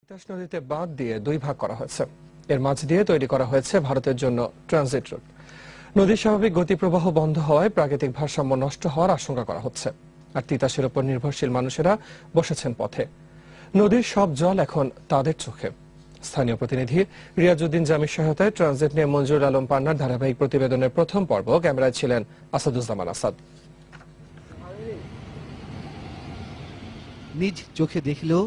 তিতাস নদীতে বাঁধ দিয়ে দুই ভাগ করা হয়েছে। এর মাঝ দিয়ে তৈরি করা হয়েছে ভারতের জন্য ট্রানজিট রুট। নদীর স্বাভাবিক গতিপ্রবাহ বন্ধ হওয়ায় প্রাকৃতিক ভারসাম্য নষ্ট হওয়ার আশঙ্কা করা হচ্ছে। আর তিতাসের উপর নির্ভরশীল মানুষেরা বসেছেন পথে। নদীর সব জল এখন তাদের চোখে। স্থানীয় প্রতিনিধি রিয়াজউদ্দিন জামির সহায়তায় ট্রানজিট নিয়ে মঞ্জুর আলম পান্নার ধারাবাহিক প্রতিবেদনের প্রথম পর্ব। ক্যামেরায় ছিলেন আসাদুজ্জামান আসাদ। নিজ চোখে দেখলেও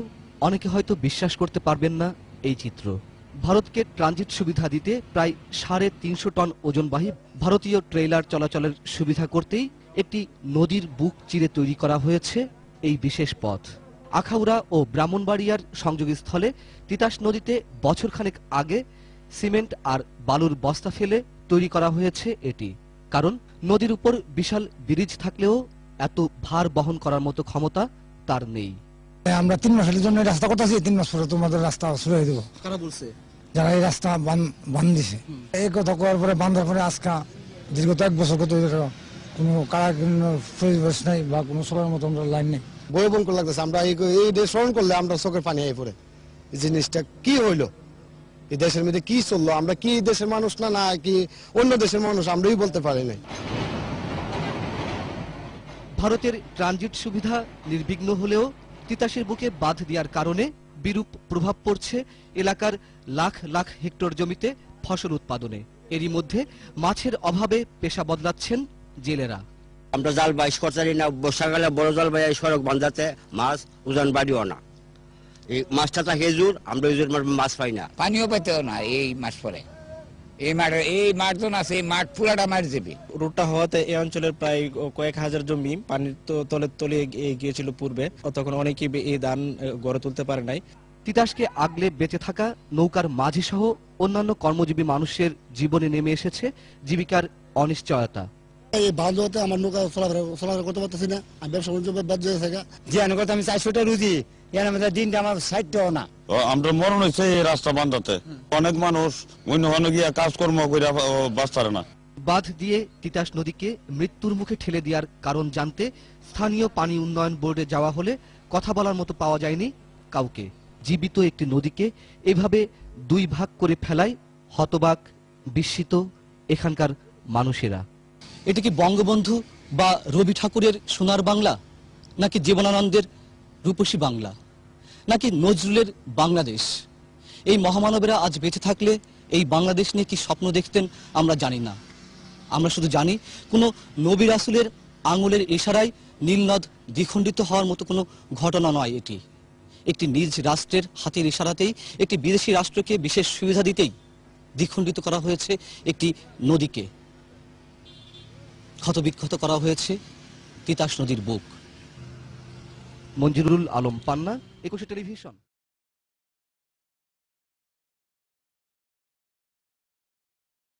অনেকে হয়তো বিশ্বাস করতে পারবেন না এই চিত্র। ভারতকে ট্রানজিট সুবিধা দিতে প্রায় ৩৫০ টন ওজনবাহী ভারতীয় ট্রেইলার চলাচলের সুবিধা করতেই একটি নদীর বুক চিরে তৈরি করা হয়েছে এই বিশেষ পথ। আখাউড়া ও ব্রাহ্মণবাড়িয়ার সংযোগস্থলে তিতাস নদীতে বছরখানেক আগে সিমেন্ট আর বালুর বস্তা ফেলে তৈরি করা হয়েছে এটি। কারণ নদীর উপর বিশাল ব্রিজ থাকলেও এত ভার বহন করার মতো ক্ষমতা তার নেই। আমরা ৩ মাসের জন্য রাস্তা করতেছি, 3 মাস পরে তোমাদের রাস্তা শুরু হয়ে দেবো। কারা বলছে? যারা এই রাস্তা বান্ধ দিছে। এই কথা করার পরে বান্ধার পরে আজকা দীর্ঘ 1 বছর কোনো কারা পরিবেশ নাই বা কোনো চলার মতো আমরা লাইন নেই। বয়বন করে লাগতেছে। আমরা এই স্মরণ করলে আমরা চোখের পানি আই পড়ে। এই জিনিসটা কি হইলো, এই দেশের মধ্যে কি চললো, আমরা কি দেশের মানুষ না কি অন্য দেশের মানুষ আমরাই বলতে পারি নাই। ভারতের ট্রানজিট সুবিধা নির্বিঘ্ন হলেও তিতাসের বুকে বাঁধ দেওয়ার কারণে বিরূপ প্রভাব পড়ছে এলাকার লাখ লাখ হেক্টর জমিতে ফসল উৎপাদনে। এরই মধ্যে মাছের অভাবে পেশা বদলাচ্ছেন জেলেরা। আমরা জাল বাইশ করতে না, বর্ষাকালে বড় জাল বাইশ সড়ক বাঁধাতে মাছ ওজন বাড়িও না। এই মাছটা থাকে হেজুর, আমরা হেজুর মাছ পাই না, পানিও পাইতেও না। এই মাছ পরে এই মাঠজন আছে, এই মাঠ পুরাটা মার যাবে। রুটটা হওয়াতে এই অঞ্চলের প্রায় কয়েক হাজার জমি পানির তলে তলিয়ে গিয়েছিল পূর্বে। তখন অনেকেই এই ধান গড়ে তুলতে পারে নাই। তিতাসকে আগলে বেঁচে থাকা নৌকার মাঝি সহ অন্যান্য কর্মজীবী মানুষের জীবনে নেমে এসেছে জীবিকার অনিশ্চয়তা। এই বাঁধতে আমার নৌকা চলাফেরা করতে পারতেছি না। আমি ব্যবসা বাণিজ্য বাদ দিয়ে থাকা। যে কথা আমি 400টা রুজি, এর মধ্যে দিনটা আমার 60টাও না। আমরা মরণ হয়েছে এই রাস্তা বান্ধাতে। অনেক মানুষ অন্য গিয়া কাজকর্ম করে বাঁচতে না। বাঁধ দিয়ে তিতাস নদীকে মৃত্যুর মুখে ঠেলে দেওয়ার কারণ জানতে স্থানীয় পানি উন্নয়ন বোর্ডে যাওয়া হলে কথা বলার মতো পাওয়া যায়নি কাউকে। জীবিত একটি নদীকে এভাবে দুই ভাগ করে ফেলায় হতবাক, বিস্মিত এখানকার মানুষেরা। এটি কি বঙ্গবন্ধু বা রবি ঠাকুরের সোনার বাংলা, নাকি জীবনানন্দের রূপসী বাংলা, নাকি নজরুলের বাংলাদেশ? এই মহামানবেরা আজ বেঁচে থাকলে এই বাংলাদেশ নিয়ে কি স্বপ্ন দেখতেন আমরা জানি না। আমরা শুধু জানি কোনো নবী রাসূলের আঙুলের ইশারায় নীলনদ দ্বিখণ্ডিত হওয়ার মতো কোনো ঘটনা নয় এটি। একটি নিজ রাষ্ট্রের হাতের ইশারাতেই একটি বিদেশি রাষ্ট্রকে বিশেষ সুবিধা দিতেই দ্বিখণ্ডিত করা হয়েছে একটি নদীকে। ক্ষতবিক্ষত করা হয়েছে তিতাস নদীর বুক। মঞ্জুরুল আলম পান্না, 21 টেলিভিশন।